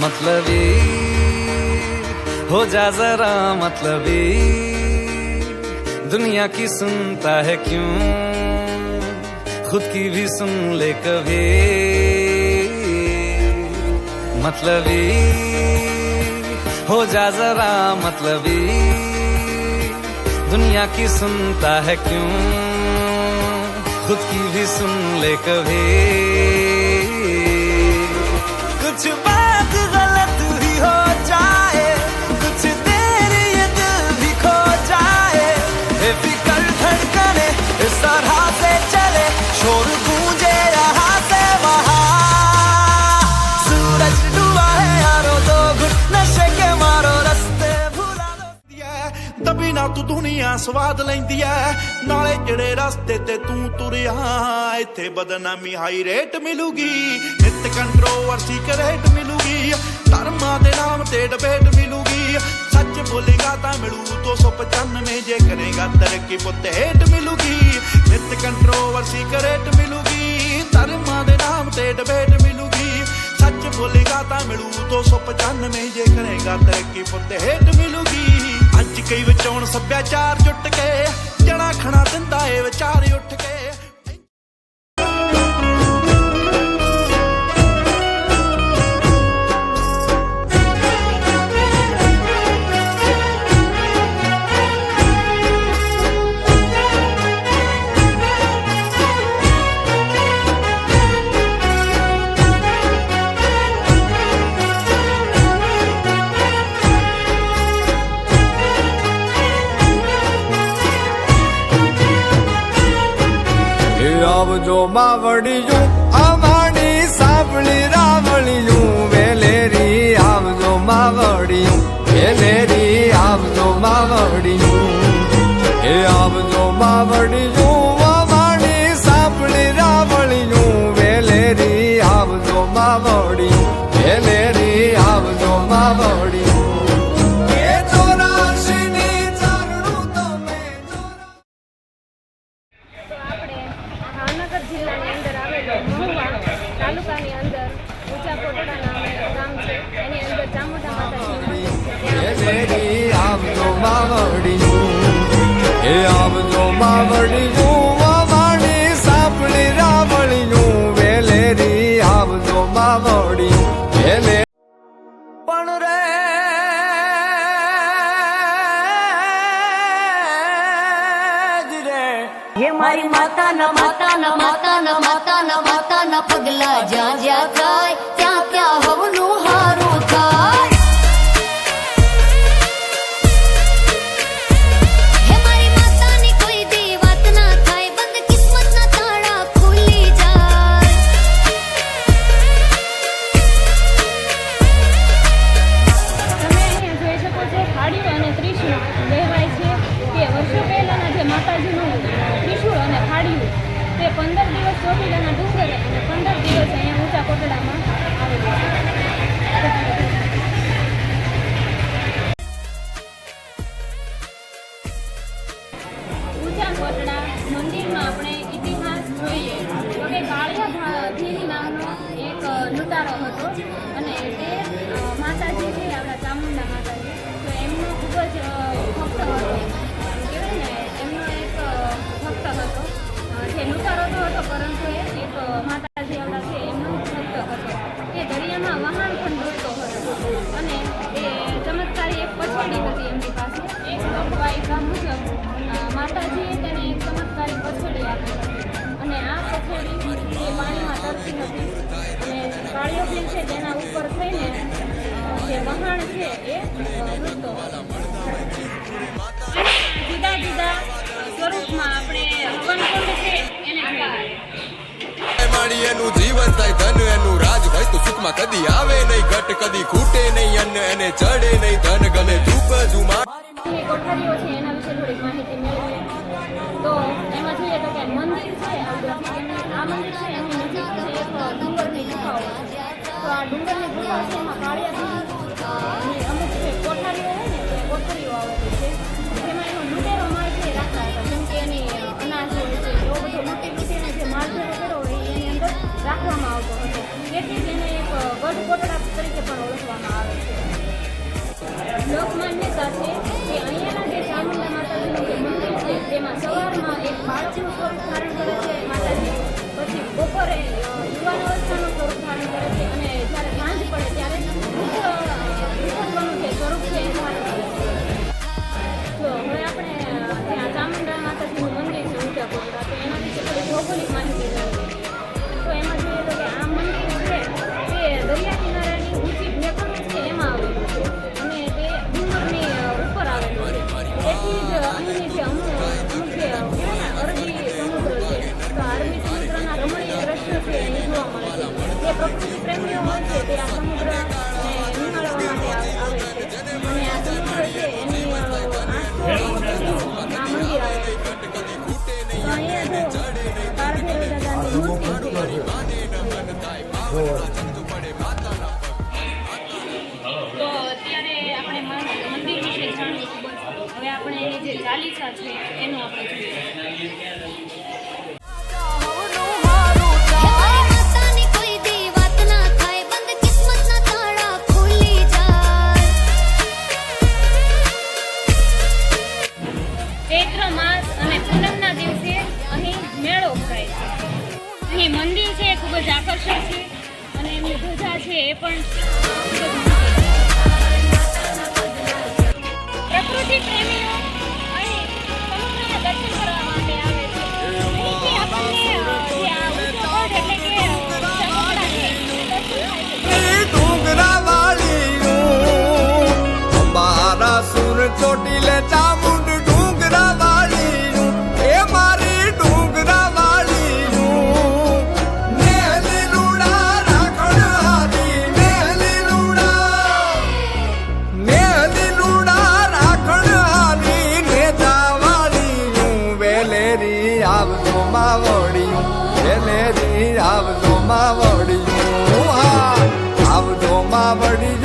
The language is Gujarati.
मतलबी हो जा जरा मतलबी, दुनिया की सुनता है क्यों, खुद की भी सुन ले कभी। मतलबी हो जा जरा मतलबी, दुनिया की सुनता है क्यों, खुद की भी सुन ले कभी। कुछ बात गलत भी हो जाए, कुछ देर ये दिल भी खो जाए, बेफिक्र धड़कने इस तरह से चले, शोर गूंजे यहाँ से वहाँ। सूरज डूबा है यारो, दो घुट नशे के मारो, रास्ते भुला दो। तभी ना तू दुनिया स्वाद लैंदी है, नाले जेड़े रास्ते ते तू तुरिया, इत्थे बदनामी हाई रेट मिलूगी, नित कंट्रोवर्सी करेट मिलूगी, धर्मा दे नाम ते डिबेट मिलूगी, सच बोलेगा ता मिलू 295, जे करेगा तरक्की पुत हेट मिलूगी, नित कंट्रोवर्सी करेट मिलूगी, धर्मा दे नाम ते डिबेट मिलूगी, सच बोलेगा ता मिलू 295, जे करेगा तरक्की पुत हेट मिलूगी। अज कई विचौण सभ्याचार जुट के, जड़ा खड़ा दिंदा ए विचार उठ के। આવજો માવડિયું અમારી સાંભળી રાવળિયું, વેલેરી આવજો માવડિયું, વેલેરી આવજો માવડિયું, એ આવજો માવડિયું અમારી સાંભળી રાવળિયું, વેલેરી આવજો માવડિયું, વેલેરી આવજો માવડિયું। ભાવનગર જિલ્લાની અંદર આવેલો મહુવા તાલુકાની અંદર ઊંચા કોટડા નામનું ગામ છે, એની અંદર ચામુંડા માતાજીનું મંદિર છે। આવજો માવડિયું, એ આવજો માવડિયું અમારી સાંભળી રાવળિયું, વેલેરી આવજો માવડિયું, વેલે पण रे ये मारी माता न माता न माता न माता न माता न पगला जा जा जाय, क्या क्या हवनु हारू थाय। हे मारी माता नी कोई दी बात ना थाय, बंद किस्मत ना ताड़ा खुली जाय। તમે અહીંયા જોઈ શકો છો ખાડીઓ અને ત્રિશુળ કહેવાય છે કે વર્ષો પહેલાના જે માતાજીનું ત્રિશુળ અને ખાડીઓ તે 15 દિવસ ચોટીલાના ડુંગરે અને 15 દિવસ અહીંયા ઊંચા કોટડામાં આવેલું છે। ઊંચા કોટડા મંદિરમાં આપણે ઇતિહાસ જોઈએ તો કે કાળિયા ધીરી નામનો એક લૂંટારો હતો, અને તે માતાજી છે આપણા ચામુંડા માતાજી, તો એમનો ખૂબ જ ભક્ત હતો, કહેવાય ને એમનો એક ભક્ત હતો, જે લૂંટારો તો હતો પરંતુ એ એક માતાજી આપણા છે એમનો ભક્ત હતો, એ દરિયામાં વહાણ પણ દોડતો હતો, અને એ ચમત્કારી એક પછેડી હતી એમની પાસે। એક લોકવાયકા મુજબ માતાજીએ તેને એક ચમત્કારી પછેડી આપી હતી, અને આ પછેડી એ પાણીમાં તરતી હતી, અને કાળિયો જે છે તેના ઉપર થઈને જે વહાણ છે એ વૃત્તો જુદા જુદા સ્વરૂપમાં આપણે હવનકુંડ છે એને જોઈએ। માણી એનું જીવન થાય ધન એનું રાજ હોય તો સુખમાં કદી આવે નહીં ઘટ, કદી ખૂટે નહીં અન્ન એને ચડે નહીં ધન, ગમે ધૂપ ધુમા કોઠારીઓ છે એના વિશે થોડીક માહિતી મેળવીએ તો એમાં જોઈએ તો કે મંદિર છે આ મંદિર છે એની નજીક છે એક ડુંગરની ગુફાઓ છે, તો આ ડુંગરની ગુફા છે એમાં કાળિયાની અમુક જે કોઠારીઓ હોય ને તે કોઠારીઓ આવેલી છે, જેમાં એનો લૂંટેરો માલ છે રાખતા હતા, જેમ કે એની અનાજ હોય છે એવો બધો લૂંટી લૂંટીને જે માલ ભેગો કર્યો હોય એની અંદર રાખવામાં આવતો હતો, તેથી જ એને એક ગઢ કોટડા તરીકે પણ ઓળખવામાં ચાલીસા છે એનું આપણે જોઈએ. મારી માતાની કોઈ દી વાત ના થાય, બંધ કિસ્મતના તાળા ખુલી જાય. ચૈત્ર માસ અને પૂનમના દિવસે અહીં મેળો ભરાય છે. અહીં મંદિર છે એ ખૂબ જ આકર્ષક છે અને એમની ધજા છે એ પણ ખૂબ જ મોટી છે. પ્રકૃતિ પ્રેમીઓ અહીં સમુદ્રના દર્શન કરવા માટે આવે છે. અહીંથી આપણને જે આ ઊંચો પડ એટલે કે ચામુંડા છે એ દર્શન થાય છે. ડુંગરા વાળીયું અમારા સુર ચોટીલે ચામુંડ ડુંગરા વાળીયું એ મારી ડુંગરા વાળીયું મેલી રૂડા રાખણ હારી મેલી રૂડા રાખણ હારી નેતા વાળીયું વેલેરી આવજો માવડિયું વેલેરી આવજો માવડિયું આવજો માવડી